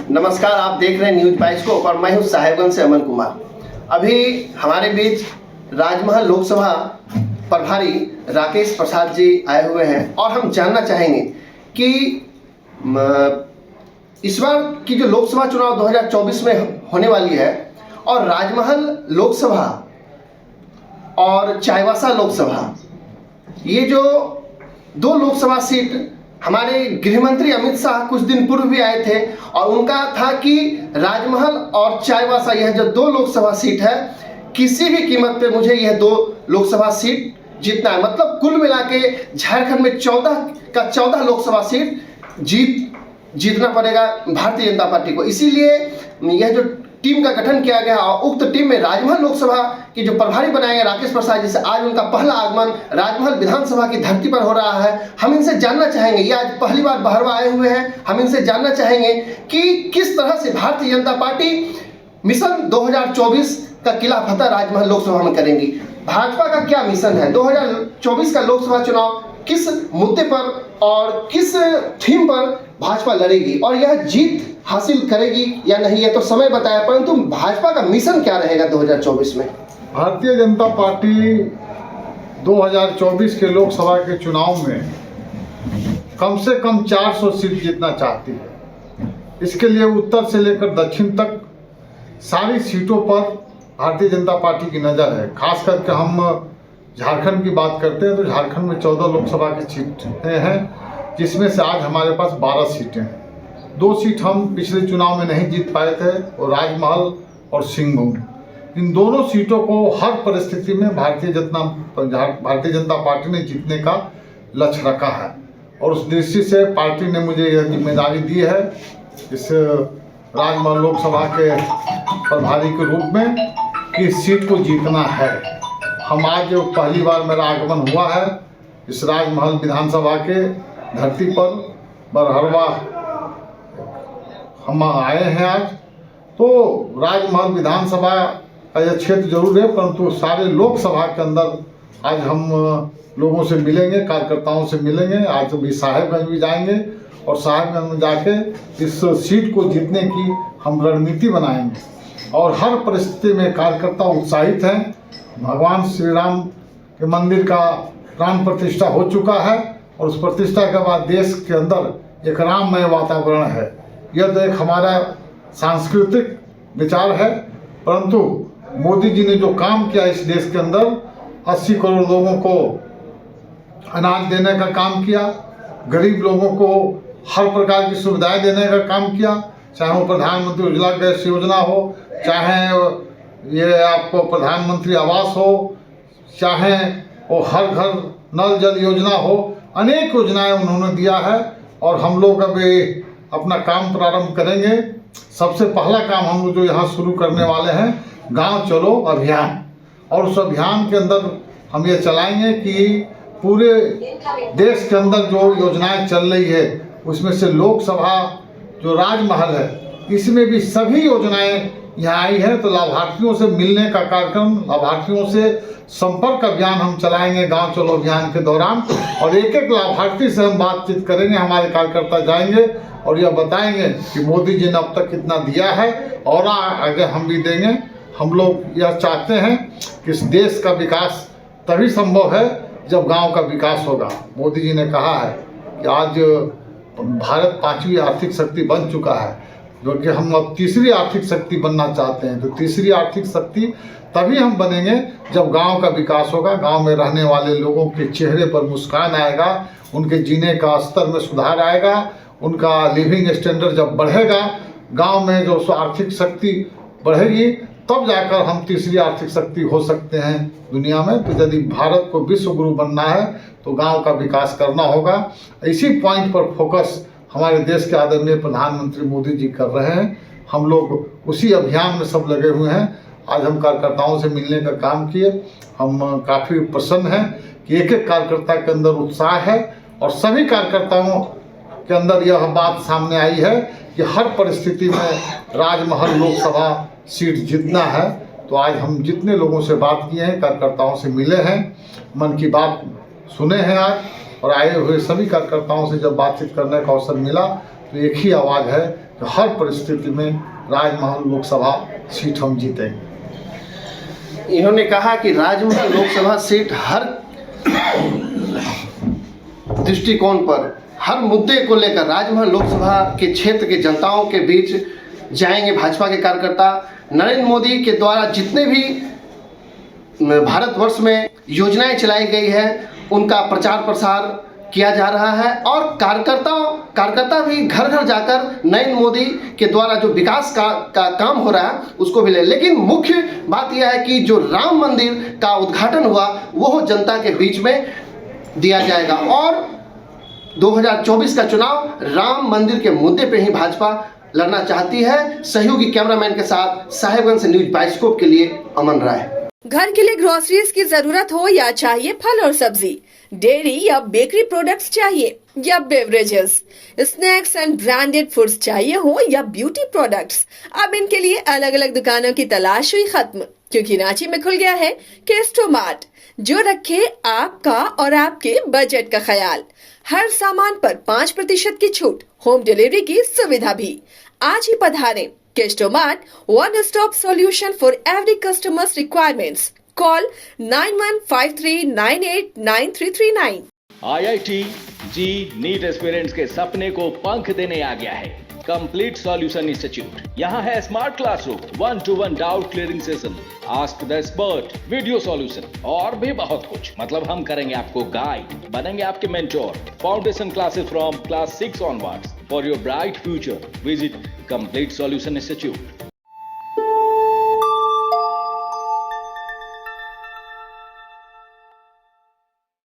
नमस्कार, आप देख रहे हैं न्यूज बाइस्कोप और मैं हूं साहेबगंज से अमन कुमार। अभी हमारे बीच राजमहल लोकसभा प्रभारी राकेश प्रसाद जी आए हुए हैं और हम जानना चाहेंगे कि इस बार की जो लोकसभा चुनाव 2024 में होने वाली है और राजमहल लोकसभा और चाईबासा लोकसभा, ये जो दो लोकसभा सीट हमारे गृह मंत्री अमित शाह कुछ दिन पूर्व भी आए थे और उनका था कि राजमहल और चाईबासा, यह जो दो लोकसभा सीट है, किसी भी कीमत पे मुझे यह दो लोकसभा सीट जीतना है। मतलब कुल मिला के झारखंड में 14 लोकसभा सीट जीतना पड़ेगा भारतीय जनता पार्टी को। इसीलिए यह जो टीम का गठन किया गया और उक्त टीम में राजमहल लोकसभा की जो प्रभारी बनाए गए राकेश प्रसाद जी से आज उनका पहला आगमन राजमहल विधानसभा की धरती पर हो रहा है। हम इनसे जानना चाहेंगे, ये आज पहली बार बहरवा आए हुए हैं, हम इनसे जानना चाहेंगे कि किस तरह से भारतीय जनता पार्टी मिशन 2024 का किला फतेह राजमहल लोकसभा में करेंगी। भाजपा का क्या मिशन है, 2024 का लोकसभा चुनाव किस मुद्दे पर और किस थीम पर भाजपा लड़ेगी और यह जीत हासिल करेगी या नहीं, ये तो समय बताया, परंतु भाजपा का मिशन क्या रहेगा 2024 में। भारतीय जनता पार्टी 2024 के लोकसभा के चुनाव में कम से कम 400 सीट जीतना चाहती है। इसके लिए उत्तर से लेकर दक्षिण तक सारी सीटों पर भारतीय जनता पार्टी की नज़र है। खास करके हम झारखंड की बात करते हैं तो झारखंड में 14 लोकसभा की सीटें हैं, जिसमें से आज हमारे पास 12 सीटें हैं। 2 सीट हम पिछले चुनाव में नहीं जीत पाए थे, और राजमहल और सिंहभूम। इन दोनों सीटों को हर परिस्थिति में भारतीय जनता पार्टी ने जीतने का लक्ष्य रखा है और उस दृष्टि से पार्टी ने मुझे यह जिम्मेदारी दी है इस राजमहल लोकसभा के प्रभारी के रूप में कि इस सीट को जीतना है। हम आज पहली बार मेरा आगमन हुआ है इस राजमहल विधानसभा के धरती पर, बरहरवा हम आए हैं आज। तो राजमहल विधानसभा का यह क्षेत्र जरूर है, परंतु सारे लोकसभा के अंदर आज हम लोगों से मिलेंगे, कार्यकर्ताओं से मिलेंगे। आज अभी साहेबगंज भी जाएंगे और साहेबगंज में जाके इस सीट को जीतने की हम रणनीति बनाएंगे और हर परिस्थिति में कार्यकर्ता उत्साहित हैं। भगवान श्री राम के मंदिर का प्राण प्रतिष्ठा हो चुका है और उस प्रतिष्ठा के बाद देश के अंदर एक राममय वातावरण है। यह तो एक हमारा सांस्कृतिक विचार है, परंतु मोदी जी ने जो काम किया इस देश के अंदर, 80 करोड़ लोगों को अनाज देने का काम किया, गरीब लोगों को हर प्रकार की सुविधाएं देने का काम किया, चाहे वो प्रधानमंत्री उज्ज्वला गैस योजना हो, चाहे ये आपको प्रधानमंत्री आवास हो, चाहे वो हर घर नल जल योजना हो, अनेक योजनाएं उन्होंने दिया है। और हम लोग अभी अपना काम प्रारंभ करेंगे। सबसे पहला काम हम लोग जो यहाँ शुरू करने वाले हैं, गांव चलो अभियान, और उस अभियान के अंदर हम ये चलाएंगे कि पूरे देश के अंदर जो योजनाएं चल रही है उसमें से लोकसभा जो राजमहल है इसमें भी सभी योजनाएं यहाँ आई है। तो लाभार्थियों से मिलने का कार्यक्रम, लाभार्थियों से संपर्क अभियान हम चलाएंगे गांव चलो अभियान के दौरान, और एक एक लाभार्थी से हम बातचीत करेंगे। हमारे कार्यकर्ता जाएंगे और यह बताएंगे कि मोदी जी ने अब तक कितना दिया है और आगे हम भी देंगे। हम लोग यह चाहते हैं कि इस देश का विकास तभी संभव है जब गांव का विकास होगा। मोदी जी ने कहा है कि आज भारत 5वीं आर्थिक शक्ति बन चुका है, जो कि हम अब तीसरी आर्थिक शक्ति बनना चाहते हैं। तो तीसरी आर्थिक शक्ति तभी हम बनेंगे जब गांव का विकास होगा, गांव में रहने वाले लोगों के चेहरे पर मुस्कान आएगा, उनके जीने का स्तर में सुधार आएगा, उनका लिविंग स्टैंडर्ड जब बढ़ेगा, गांव में जो आर्थिक शक्ति बढ़ेगी, तब जाकर हम तीसरी आर्थिक शक्ति हो सकते हैं दुनिया में। तो यदि भारत को विश्व गुरु बनना है तो गांव का विकास करना होगा। इसी पॉइंट पर फोकस हमारे देश के आदरणीय प्रधानमंत्री मोदी जी कर रहे हैं। हम लोग उसी अभियान में सब लगे हुए हैं। आज हम कार्यकर्ताओं से मिलने का काम किए, हम काफ़ी प्रसन्न हैं कि एक एक कार्यकर्ता के अंदर उत्साह है और सभी कार्यकर्ताओं के अंदर यह बात सामने आई है कि हर परिस्थिति में राजमहल लोकसभा सीट जीतना है। तो आज हम जितने लोगों से बात किए हैं, कार्यकर्ताओं से मिले हैं, मन की बात सुने हैं आज, और आए हुए सभी कार्यकर्ताओं से जब बातचीत करने का अवसर मिला तो एक ही आवाज़ है कि हर परिस्थिति में राजमहल लोकसभा सीट हम जीतेंगे। इन्होंने कहा कि राजमहल लोकसभा सीट हर दृष्टिकोण पर, हर मुद्दे को लेकर राजमहल लोकसभा के क्षेत्र के जनताओं के बीच जाएंगे भाजपा के कार्यकर्ता। नरेंद्र मोदी के द्वारा जितने भी भारतवर्ष में योजनाएं चलाई गई है उनका प्रचार प्रसार किया जा रहा है और कार्यकर्ता भी घर घर जाकर नरेंद्र मोदी के द्वारा जो विकास का काम हो रहा है उसको भी ले। लेकिन मुख्य बात यह है कि जो राम मंदिर का उद्घाटन हुआ वो जनता के बीच में दिया जाएगा और 2024 का चुनाव राम मंदिर के मुद्दे पे ही भाजपा लड़ना चाहती है। सहयोगी कैमरामैन के साथ साहेबगंज से न्यूज बाइस्कोप के लिए अमन राय। घर के लिए ग्रोसरीज की जरूरत हो या चाहिए फल और सब्जी, डेयरी या बेकरी प्रोडक्ट्स चाहिए या beverages, snacks and branded foods चाहिए हो या ब्यूटी प्रोडक्ट्स, अब इनके लिए अलग अलग दुकानों की तलाश हुई खत्म, क्योंकि रांची में खुल गया है केस्टो मार्ट, जो रखे आपका और आपके बजट का ख्याल। हर सामान पर 5% की छूट, होम डिलीवरी की सुविधा भी। आज ही पधारें Kesto mart, one stop solution for every customer's requirements. Call 9153989339. IIT ji NEET aspirants के सपने को पंख देने आ गया है कंप्लीट सॉल्यूशन इंस्टीट्यूट। यहाँ है smart classroom, 1-to-1 doubt clearing session, ask the expert, video solution और भी बहुत कुछ। मतलब हम करेंगे आपको गाइड, बनेंगे आपके mentor. Foundation classes from class 6 onwards for your bright future. Visit complete solution institute.